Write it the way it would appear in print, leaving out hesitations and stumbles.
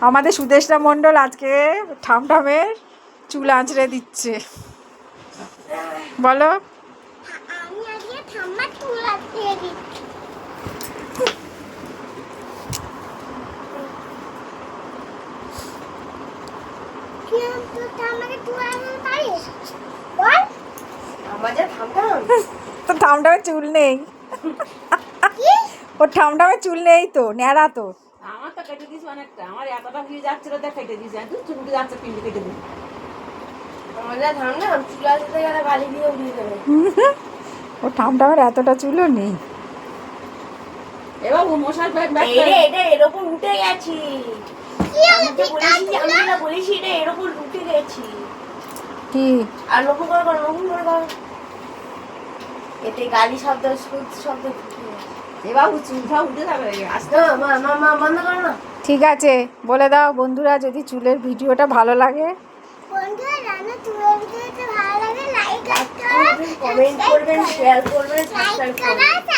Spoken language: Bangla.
আমাদের সুদেশনা মণ্ডল আজকে ঠামঠামের চুল আঁচড়ে দিচ্ছে। বলো। আমি আজকে ঠাম্মার চুল আঁচড়ে দিচ্ছি। কি তো ঠাম্মাকে চুল আঁচড়াতে পারিস? বল। আমাদের ঠামঠাম তো ঠামঠামের চুল নেই। কি? ওর ঠামঠামের চুল নেই তো, ন্যাড়া তো। আমার তো কেটে দিয়েছি অনেকটা, আমার এতটা ভিড় যাচ্ছিল তো কেটে দিয়েছি, একদম চুলটি যাচ্ছে পিন্ডি কেটে দিই। আমাদের ঠামঠাম চুল আসতে গেলে বালি দিয়ে উড়িয়ে দেবে। ওর ঠামঠামের এতটা চুলও নেই। এবার মশার ব্যাগ ব্যাগ এটা এর উপর উঠে গেছি। কি আমি হলো তো তুই বলেছি, আমি না বলেছি এটা এর উপর উঠে গেছি। কি আর লক্ষ্য করে কর, লক্ষ্য করে কর। এতে গাড়ি শব্দ শব্দ ঢুকে গেছে। এবার চুলটা উঠে যাবে, আস্তে মা মা মা বন্ধ করো না। ঠিক আছে, বলে দাও বন্ধুরা, যদি চুলের ভিডিওটা ভালো লাগে, বন্ধুরা জানো চুলের ভিডিওটা ভালো লাগে লাইক করো, কমেন্ট করবেন, শেয়ার করবেন, লাইক সাবস্ক্রাইব করো, করবেন।